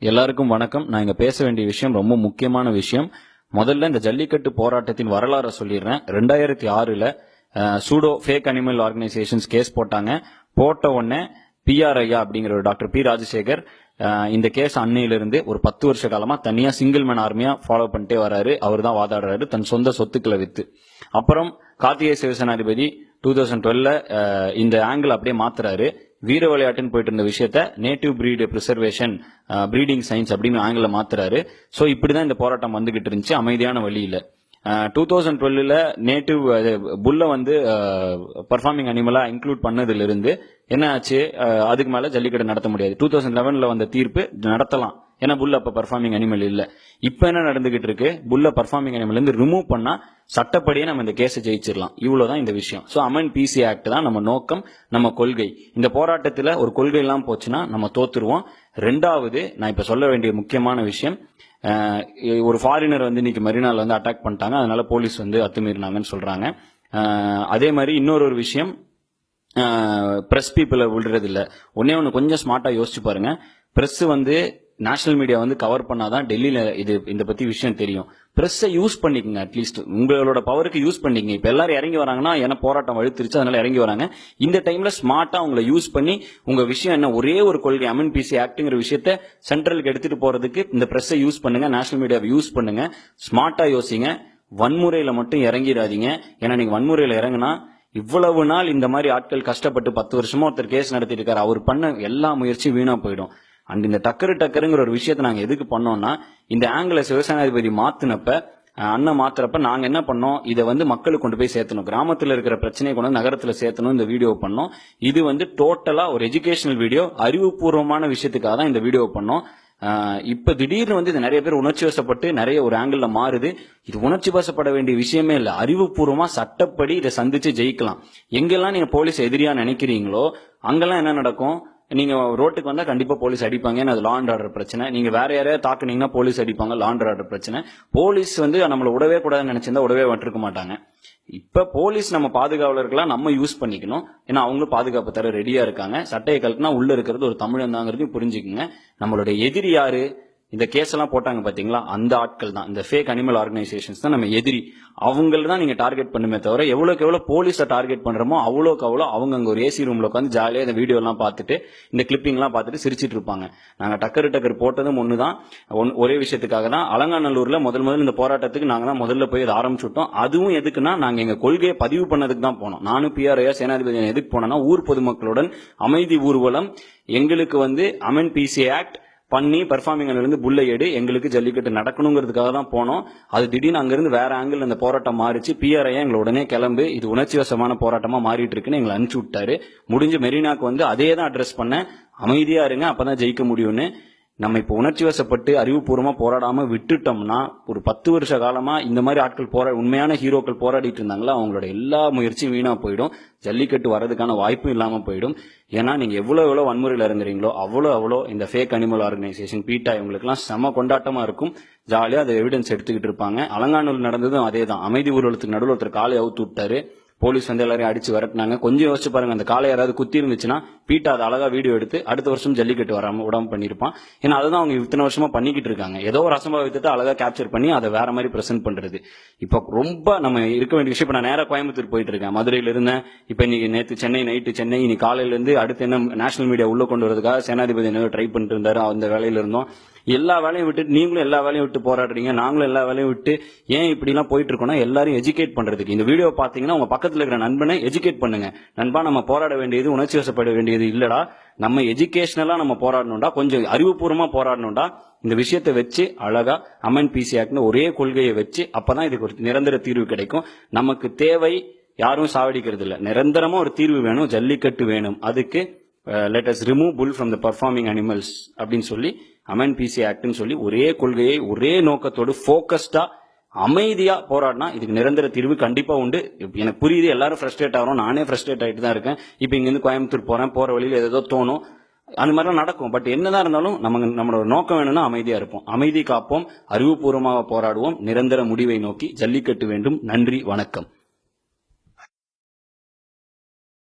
எல்லாருக்கும் வணக்கம். நான் இங்க பேச வேண்டிய விஷயம் ரொம்ப முக்கியமான விஷயம். முதல்ல இந்த ஜல்லிக்கட்டு போராட்டத்தின் வரலாறை சொல்லிடுறேன். 2006ல சூடோ ஃபேக் அனிமல் ஆர்கனைசேஷன்ஸ் கேஸ் போட்டாங்க. போட்ட உடனே பிஆர் ஐயா அப்படிங்கிற ஒரு டாக்டர் பி ராஜசேகர் இந்த கேஸ் அன்னையிலிருந்து ஒரு 10 வருஷ காலமா தனியா சிங்கிள் மேன் ஆர்மியா ஃபாலோ பண்ணிட்டே வராரு. அவர் தான் வாதாடுறாரு தன் சொந்த சொத்துக்களை வித்து. அப்புறம் கார்த்திகேய சிவசேனாதிபதி 2012ல இந்த ஆங்கிள் அப்படியே மாத்துறாரு. வீர விளையாட்டுன்னு போயிட்டு இருந்த விஷயத்த native breed preservation breeding science அப்படின்னு ஆங்கில மாத்துறாரு. சோ இப்படிதான் இந்த போராட்டம் வந்துகிட்டு இருந்துச்சு அமைதியான வழியில. 2012ல நேட்டிவ் புல்ல வந்து பர்ஃபார்மிங் அனிமலா இன்க்ளூட் பண்ணதுல இருந்து என்ன ஆச்சு, அதுக்கு மேல ஜல்லிக்கட்டு நடத்த முடியாது. 2011ல வந்த தீர்ப்பு நடத்தலாம், ஏன்னா புல்ல அப்ப பர்ஃபார்மிங் அனிமல் இல்ல. இப்ப என்ன நடந்துகிட்டு இருக்கு, புல்ல பர்ஃபார்மிங் அனிமல் இருந்து ரிமூவ் பண்ணா சட்டப்படியே நம்ம இந்த கேஸை ஜெயிச்சிடலாம். இவ்வளவுதான் இந்த விஷயம். சோ அமெண்ட் பிசி ஆக்ட் தான் நம்ம நோக்கம், நம்ம கொள்கை. இந்த போராட்டத்துல ஒரு கொள்கை எல்லாம் போச்சுன்னா நம்ம தோத்துருவோம். ரெண்டாவது, நான் இப்ப சொல்ல வேண்டிய முக்கியமான விஷயம், ஒரு ஃபாரினர் வந்து இன்னைக்கு மெரினால வந்து அட்டாக் பண்ணிட்டாங்க, அதனால போலீஸ் வந்து அத்துமீறினாங்கன்னு சொல்றாங்க. அதே மாதிரி இன்னொரு விஷயம், பிரஸ் பீப்புளை விடுறது இல்ல. ஒன்னு கொஞ்சம் ஸ்மார்ட்டா யோசிச்சு பாருங்க. பிரஸ் வந்து நேஷனல் மீடியா வந்து கவர் பண்ணாதான் டெல்லியில இந்த பத்தி விஷயம் தெரியும். பிரஸ்ஸை யூஸ் பண்ணிக்கங்க, அட்லீஸ்ட் உங்களோட பவருக்கு யூஸ் பண்ணிக்கங்க. இப்ப எல்லாரும் இறங்கி வராங்கன்னா ஏன்னா போராட்டம் வலுத்துருச்சு, அதனால இறங்கி வராங்க. இந்த டைம்ல ஸ்மார்ட்டா உங்களை யூஸ் பண்ணி உங்க விஷயம் என்ன, ஒரே ஒரு கொள்கை அமெண்ட் பிசி ஆக்ட்ங்கிற விஷயத்த சென்ட்ரலுக்கு எடுத்துட்டு போறதுக்கு இந்த பிரஸ்ஸை யூஸ் பண்ணுங்க, நேஷனல் மீடியாவை யூஸ் பண்ணுங்க. ஸ்மார்ட்டா யோசிங்க, வன்முறையில மட்டும் இறங்கிடாதீங்க. ஏன்னா நீங்க வன்முறையில இறங்குனா இவ்வளவு நாள் இந்த மாதிரி ஆட்கள் கஷ்டப்பட்டு 10 வருஷமா ஒருத்தர் கேஸ் நடத்திட்டு இருக்காரு, அவர் பண்ண எல்லா முயற்சியும் வீணா போயிடும். அண்ட் இந்த டக்கருங்கிற ஒரு விஷயத்த நாங்க எதுக்கு பண்ணோம்னா, இந்த ஆங்கில சிவசேனாதிபதி மாத்தினப்ப அண்ணன் மாத்துறப்ப நாங்க என்ன பண்ணோம், இதை வந்து மக்களுக்கு கொண்டு போய் சேர்த்தணும், கிராமத்துல இருக்கிற பிரச்சனையை கொண்டு நகரத்துல சேர்த்தணும். இந்த வீடியோ பண்ணோம். இது வந்து டோட்டலா ஒரு எஜுகேஷனல் வீடியோ, அறிவுபூர்வமான விஷயத்துக்காக தான் இந்த வீடியோ பண்ணோம். இப்ப திடீர்னு வந்து இது நிறைய பேர் உணர்ச்சி வசப்பட்டு நிறைய ஒரு ஆங்கிள் மாறுது. இது உணர்ச்சி வசப்பட வேண்டிய விஷயமே இல்ல. அறிவுபூர்வமா சட்டப்படி இதை சந்திச்சு ஜெயிக்கலாம். எங்கெல்லாம் நீங்க போலீஸ் எதிரியா நினைக்கிறீங்களோ அங்கெல்லாம் என்ன நடக்கும், நீங்க ரோட்டுக்கு வந்தா கண்டிப்பா போலீஸ் அடிப்பாங்க, அது லா அண்ட் ஆர்டர் பிரச்சனை. நீங்க வேற யாரையாவது தாக்குனீங்கன்னா போலீஸ் அடிப்பாங்க, லா அண்ட் ஆர்டர் பிரச்சனை. போலீஸ் வந்து நம்மள விடவே கூடாதுன்னு நினைச்சிருந்தா விடவே விட்டுருக்க மாட்டாங்க. இப்ப போலீஸ் நம்ம பாதுகாவலர்களா நம்ம யூஸ் பண்ணிக்கணும், ஏன்னா அவங்களும் பாதுகாப்பு தர ரெடியா இருக்காங்க. சட்டையை கழட்டினா உள்ள இருக்கிறது ஒரு தமிழன் தாங்கிறதையும் புரிஞ்சுக்குங்க. நம்மளுடைய எதிரி யாரு, இந்த கேஸ் எல்லாம் போட்டாங்க பாத்தீங்களா, அந்த ஆட்கள் தான், இந்த ஃபேக் அனிமல் ஆர்கனைசேஷன்ஸ் தான் நம்ம எதிரி. அவங்கள தான் நீங்க டார்கெட் பண்ணுமே தவிர, எவ்வளவுக்கு எவ்வளவு போலீஸை டார்கெட் பண்றோமோ அவ்வளோக்கு அவ்வளோ அவங்க அங்க ஒரு ஏசி ரூம்ல உட்காந்து ஜாலியா இந்த வீடியோ எல்லாம் பார்த்துட்டு இந்த கிளிப்பிங் எல்லாம் பார்த்துட்டு சிரிச்சிட்டு இருப்பாங்க. நாங்க டக்கர் போட்டதும் ஒண்ணுதான், ஒரே விஷயத்துக்காக தான். அலங்காநல்லூர்ல முதல் இந்த போராட்டத்துக்கு நாங்க தான் முதல்ல போய் அதை ஆரம்பிச்சுட்டோம். அதுவும் எதுக்குன்னா, நாங்க எங்க கொள்கையை பதிவு பண்ணதுக்கு தான் போனோம். நானும் பிஆர்ஐயா சேனாதிபதி எதுக்கு போனோம்னா, ஊர் பொதுமக்களுடன் அமைதி ஊர்வலம், எங்களுக்கு வந்து அமெண்ட் பிசி ஆக்ட் பண்ணி பர்ஃபார்மிங் இருந்து புல்லை எடு, எங்களுக்கு ஜல்லிக்கட்டு நடக்கணுங்கிறதுக்காக தான் போனோம். அது திடீர்னு அங்கிருந்து வேற ஆங்கிள் அந்த போராட்டம் மாறிச்சு. பிஆர்ஐ எங்களை உடனே கிளம்பு, இது உணர்ச்சி வசமான போராட்டமா மாறிட்டு இருக்குன்னு எங்களை அனுப்பிச்சு விட்டாரு. முடிஞ்சு மெரினாக்கு வந்து அதே தான் அட்ரஸ் பண்ண, அமைதியா இருங்க அப்பதான் ஜெயிக்க முடியும்னு. நம்ம இப்ப உணர்ச்சி வசப்பட்டு அறிவுபூர்வமா போராடாம விட்டுட்டோம்னா, ஒரு 10 வருஷ காலமா இந்த மாதிரி ஆட்கள் உண்மையான ஹீரோக்கள் போராடிட்டு இருந்தாங்களா, அவங்களோட எல்லா முயற்சியும் வீணா போயிடும். ஜல்லிக்கட்டு வர்றதுக்கான வாய்ப்பும் இல்லாம போயிடும். ஏன்னா நீங்க எவ்வளவு வன்முறையில் இறங்குறீங்களோ அவ்வளோ இந்த ஃபேக் அனிமல் ஆர்கனைசேஷன் பீட்டா இவங்களுக்கு எல்லாம் செம கொண்டாட்டமா இருக்கும். ஜாலியா அதை எவிடன்ஸ் எடுத்துக்கிட்டு இருப்பாங்க. அலங்காநல்லூர் நடந்ததும் அதே தான். அமைதி ஊர்வலத்துக்கு நடுவில் ஒருத்தர் காலை அவுத்து விட்டாரு. போலீஸ் வந்து எல்லாரையும் அடிச்சு விரட்டினாங்க. கொஞ்சம் யோசிச்சு பாருங்க, அந்த காலை யாராவது குத்தி இருந்துச்சுன்னா பீட்டா அதை அழகா வீடியோ எடுத்து அடுத்த வருஷம் ஜல்லிக்கட்டு விடாம பண்ணிருப்பான். ஏன்னா அதுதான் அவங்க இத்தனை வருஷமா பண்ணிக்கிட்டு இருக்காங்க. ஏதோ ஒரு அசம்பாவித்தத்தை அழகா கேப்சர் பண்ணி அதை வேற மாதிரி பிரசென்ட் பண்றது. இப்ப ரொம்ப நம்ம இருக்க வேண்டிய விஷயம். இப்ப நான் நேரா கோயம்புத்தூர் போயிட்டு இருக்கேன், மதுரையில இருந்தேன். இப்ப இன்னைக்கு நேற்று சென்னை, நைட்டு சென்னை, இன்னைக்கு காலையில இருந்து அடுத்து என்ன நேஷனல் மீடியா உள்ள கொண்டு வரதுக்காக சேனாதிபதி என்ன ட்ரை பண்ணிட்டு இருந்தாரு. அந்த வேலையில இருந்தோம். எல்லா வேலையும் விட்டு நீங்களும் எல்லா வேலையும் விட்டு போராடுறீங்க, நாங்களும் எல்லா வேலையும் விட்டு ஏன் இப்படி எல்லாம் போயிட்டு இருக்கோம்னா, எல்லாரும் எஜுகேட் பண்றதுக்கு. இந்த வீடியோ பாத்தீங்கன்னா உங்க பக்கத்துல இருக்கிற நண்பனை எஜுகேட் பண்ணுங்க. நண்பா, நம்ம போராட வேண்டியது உணர்ச்சி வசப்பட வேண்டியது இல்லடா, நம்ம எஜுகேஷனலா நம்ம போராடணும்டா, கொஞ்சம் அறிவுபூர்வமா போராடணும்டா. இந்த விஷயத்தை வச்சு அழகா அமெண்ட் பிசி ஆக்ட்னு ஒரே கொள்கையை வச்சு அப்பதான் இதுக்கு ஒரு நிரந்தர தீர்வு கிடைக்கும். நமக்கு தேவை யாரும் சாவடிக்கிறது இல்ல, நிரந்தரமா ஒரு தீர்வு வேணும், ஜல்லிக்கட்டு வேணும். அதுக்கு let us remove bull from the performing animals அப்படின்னு சொல்லி அமெண்ட் பிசி ஆக்ட்னு சொல்லி ஒரே கொள்கையை ஒரே நோக்கத்தோடு போக்கஸ்டா அமைதியா போராடினா இதுக்கு நிரந்தர தீர்வு கண்டிப்பா உண்டு. எனக்கு புரியுது, எல்லாரும் ஃப்ரஸ்ட்ரேட் ஆகிறோம், நானே ஃப்ரஸ்ட்ரேட் ஆகிட்டு தான் இருக்கேன். இப்ப இங்க இருந்து கோயம்புத்தூர் போற வழியில் ஏதோ தோணும், அந்த மாதிரிலாம் நடக்கும். பட் என்னதான் இருந்தாலும் நம்மளோட நோக்கம் வேணும்னா அமைதியா இருப்போம், அமைதி காப்போம், அறிவுபூர்வமாக போராடுவோம், நிரந்தர முடிவை நோக்கி. ஜல்லிக்கட்டு வேண்டும். நன்றி, வணக்கம்.